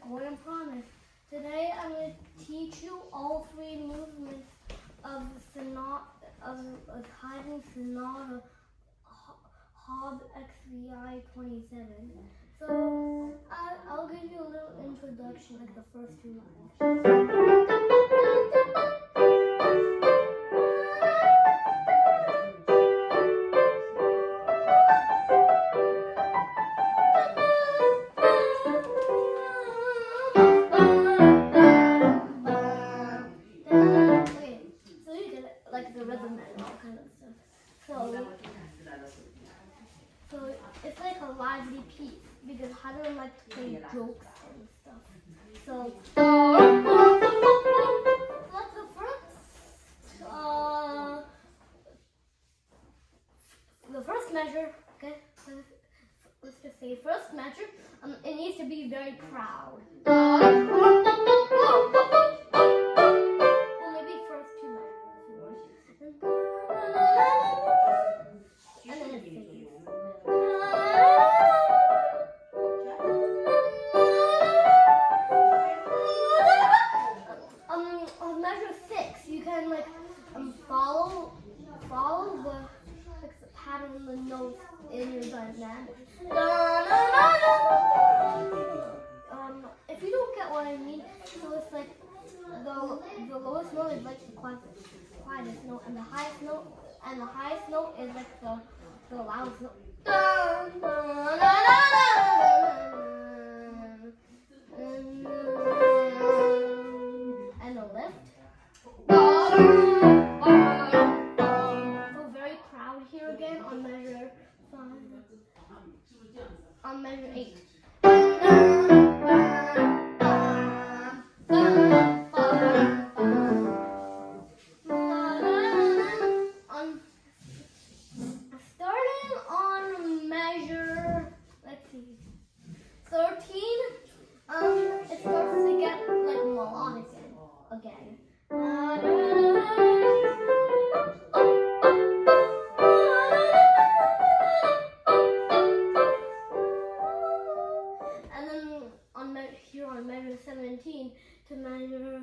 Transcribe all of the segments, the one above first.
Gordon Promise. Today I'm going to teach you all three movements of Haydn sonata Hob XVI 27. So I'll give you a little introduction, like the first two lines. So it's like a lively piece because Haydn likes to play jokes and stuff. So that's the first measure. Okay, let's just say first measure. It needs to be very proud. Follow the pattern of the notes in your dynamic. If you don't get what I mean, so it's like the lowest note is like the quietest note, and the highest note is like the loudest note. And the lift. Here again on measure 5, on measure 8. Starting on measure, let's see, 13, it starts to get like melodic again. Here on measure 17 to measure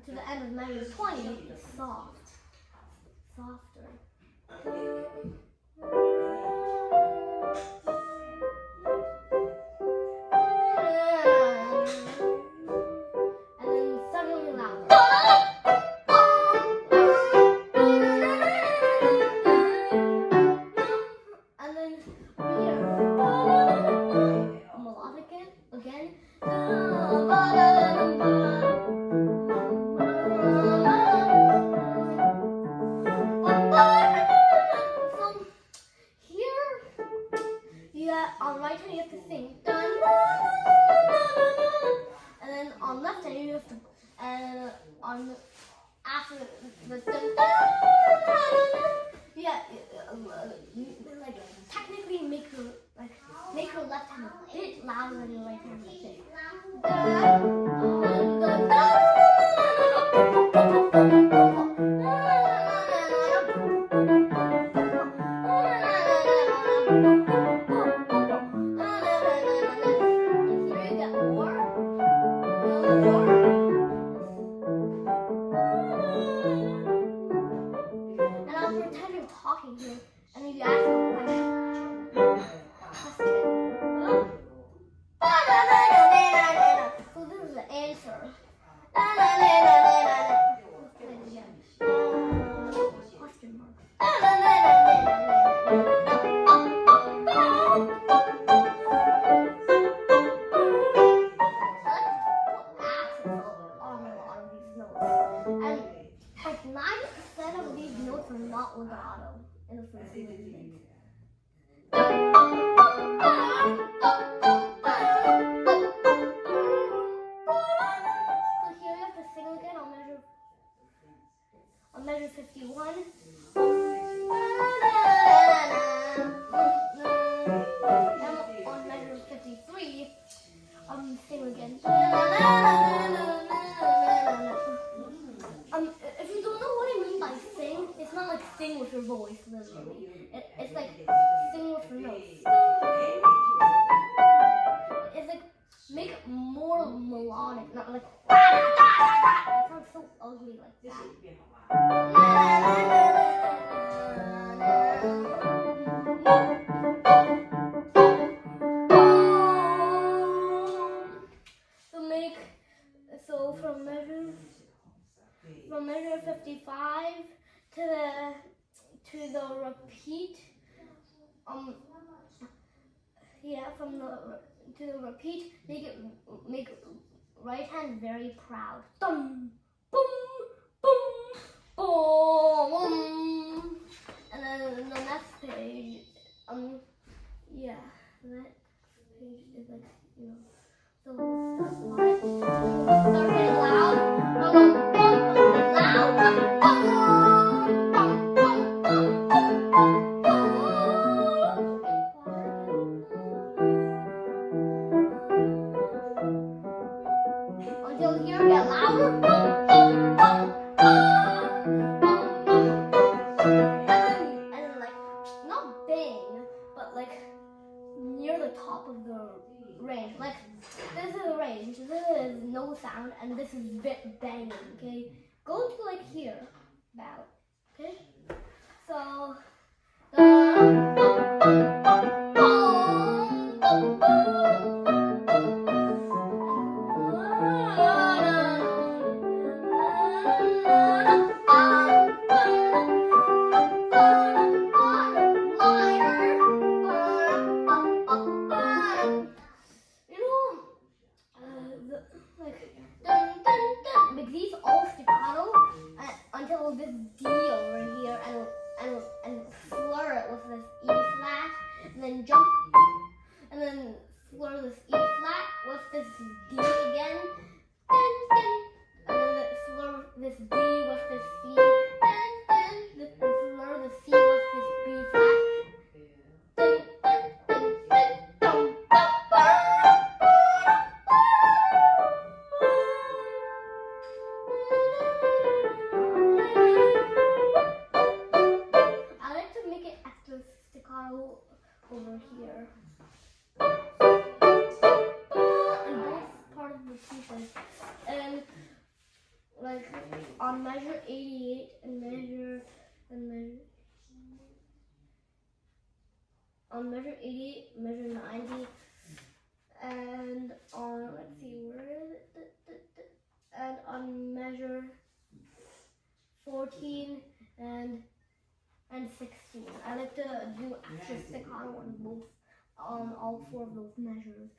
to the end of measure 20, it's softer. And then suddenly louder. And then here. Melodic again. So here, on right hand you have to sing, and then on left hand you have to, and on after the like technically make your left hand a bit louder than your right hand. And I'll pretend you're talking here, and then you ask a question. So this is the answer. Question mark. And like 90% of these notes are not legato in the first movement. On measure 51, and on measure 53, sing again. If you don't know what I mean by sing, it's not like sing with your voice, literally. It's like sing with your notes. like that. So from measure 55 to the repeat, to the repeat, make right hand very proud. Dum, boom, boom, boom. And then the next page, the next page is like, so we'll start getting loud. Until here get louder. And then like not bang, but like near the top of the range. Like this is the range. This is no sound, and this is banging. Okay, go to like here, about. Okay, so. Make these all staccato until this D over here, and slur it with this E flat, and then jump, and then slur this E flat with this D again, and then slur this D with this C, and slur the C with this B flat. Over here. And both part of the pieces. And like on measure 88 and on measure 88, measure 90, and on let's see, where is it? And on measure 14 and 16. I like to do extra staccato on both, on all four of those measures.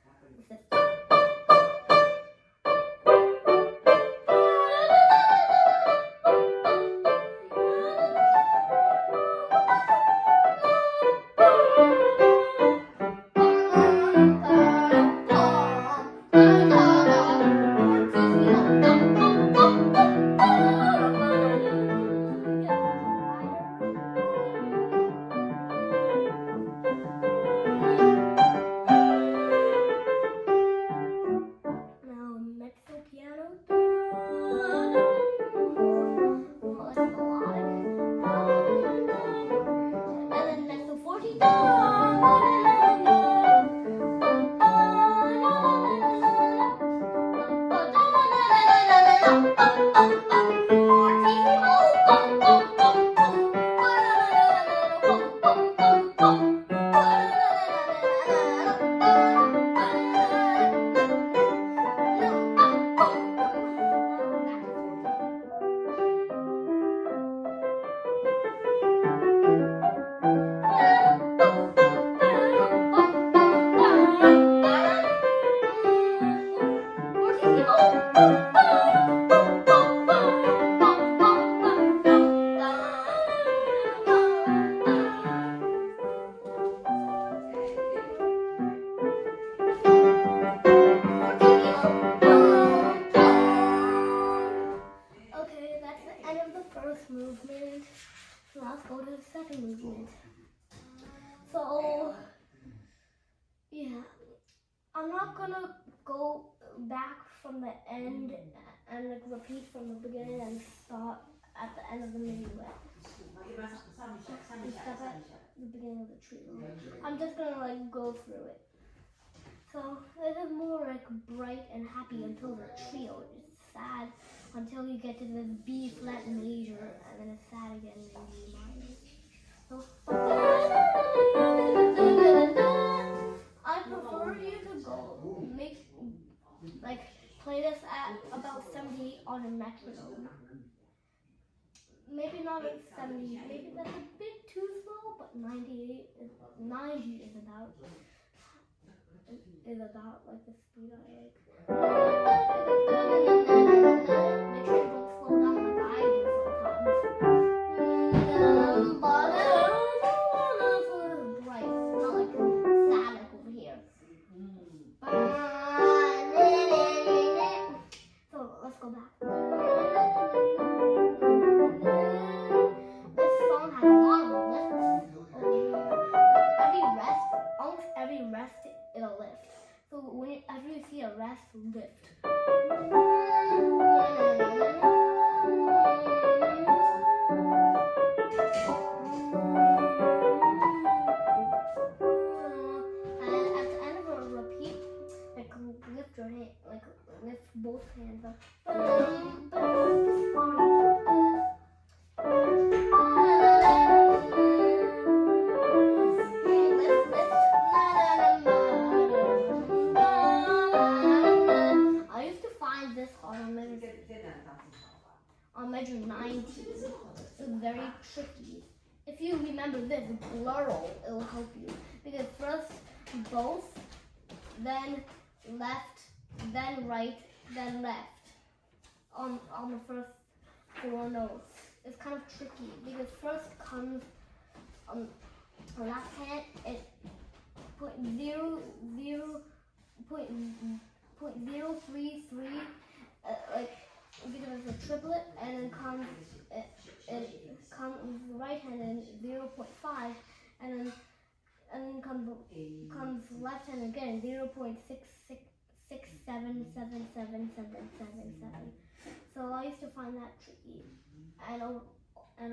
Movement. So let's go to the second movement. So yeah, I'm not gonna go back from the end and like repeat from the beginning and stop at the end of the minuet. And stop at the beginning of the trio. I'm just gonna like go through it. So this is more like bright and happy until the trio is sad until you get to this B flat major, and then it's sad again in D minor. So I prefer you to go play this at about 78 on a metronome. Maybe not at 70, maybe that's a bit too slow, but 90 is about like the speed I like. Make sure you don't slow down like I do sometimes. Bright, not like static over here. So let's go back. This song has a lot of lifts over here. Almost every rest is a lift. So whenever you see a rest, lift. And at the end of a repeat, lift your hand, lift both hands up. On measure 90. It's very tricky. If you remember this, plural, it will help you. Because first both, then left, then right, then left. On the first 4 notes. It's kind of tricky because first comes the left hand at .033 because it's a triplet, and then comes the right hand in 0.5, and then comes left hand again 0.66677777. So I used to find that tricky, and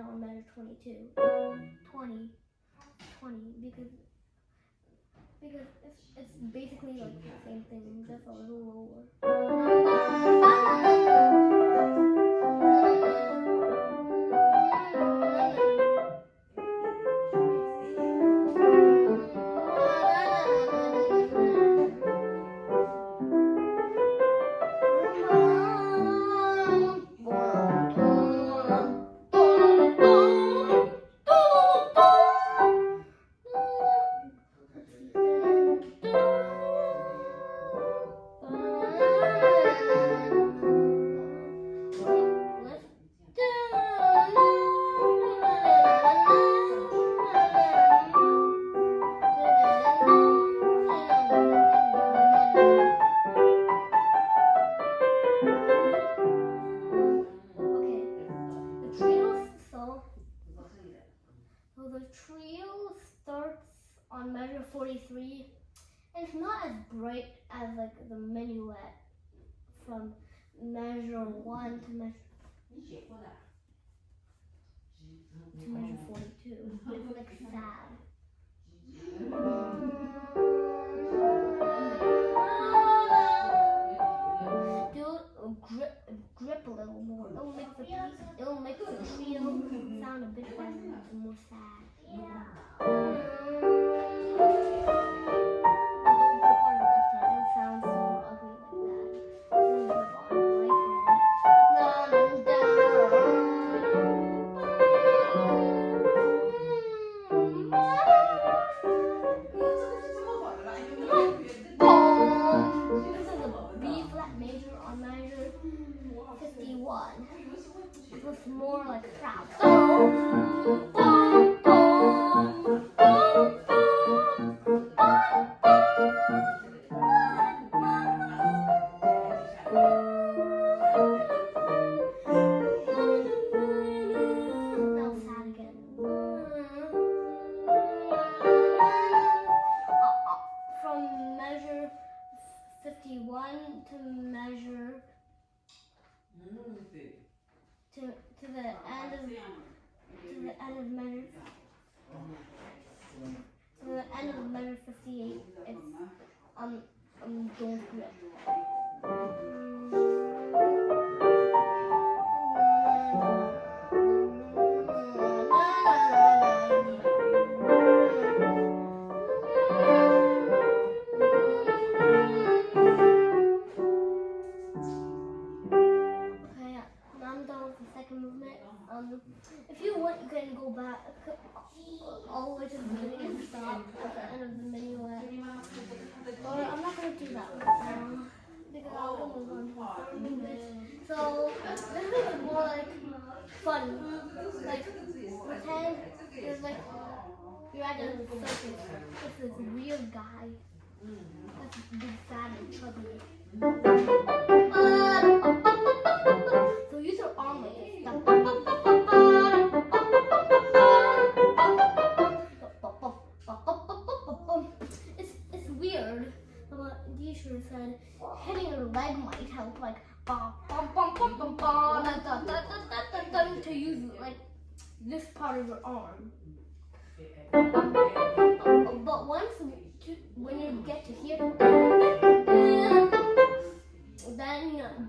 on measure 20 because it's basically like the same thing, just a little lower. The trio starts on measure 43, and it's not as bright as like the minuet from measure 1 to measure 42. It's like sad. Grip a little more. It'll make the trio sound a bit better and more sad. It was more like a crowd. Now sad again. From measure 51 to measure to the end of measure to the end of measure 58. It's don't grip. that right now. Because I'll move on to the third bit. So this is more like fun. Like pretend there's like you're at a circus. This is a real guy. That's big, fat, and chubby. So use your arm like this. It's weird. But teacher said hitting your leg might help, like to use like this part of your arm. But when you get to here, then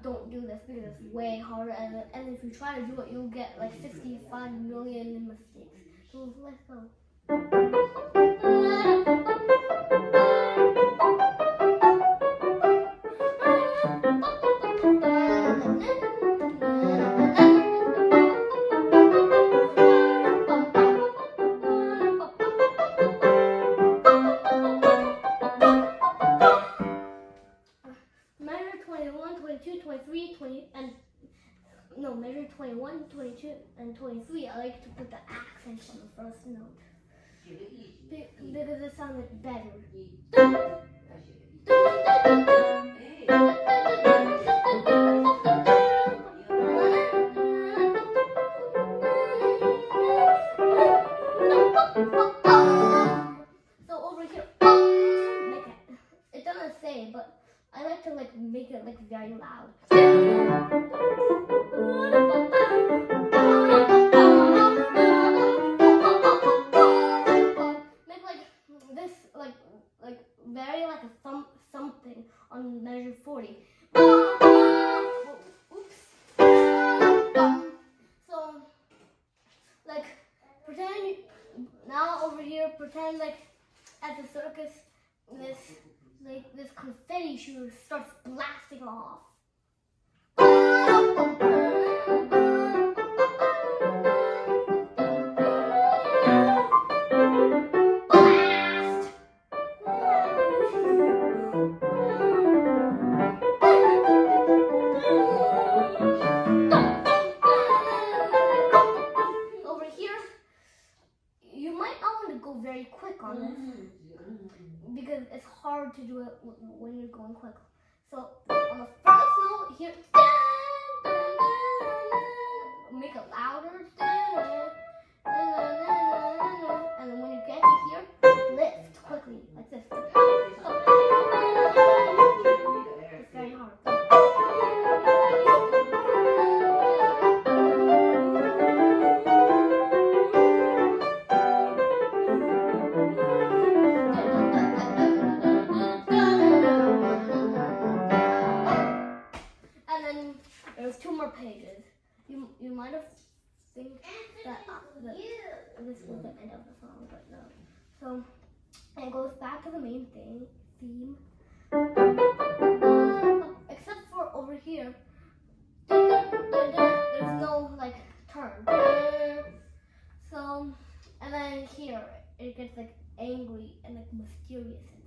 don't do this because it's way harder. And if you try to do it, you'll get like 65 million mistakes. So let's go. Measure 21, 22, 23, 20, and no, measure 21, 22, and 23. I like to put the accent on the first note because it sounds better. So over here, it doesn't say, but I like to like make it like very loud. Make like this, like very like a something on measure 40. Oops. So like pretend now over here. Pretend like at the circus, this confetti shooter starts blasting off. Blast! Over here, you might not want to go very quick on this because it's hard to do it when you're going quick. So on the first note here, make it louder, and then when you get to here, lift quickly like this. It's very hard. There's 2 more pages. You might have think that this was the end of the song, but no. So it goes back to the main theme. Except for over here, there's no like turn. So and then here it gets like angry and like mysterious.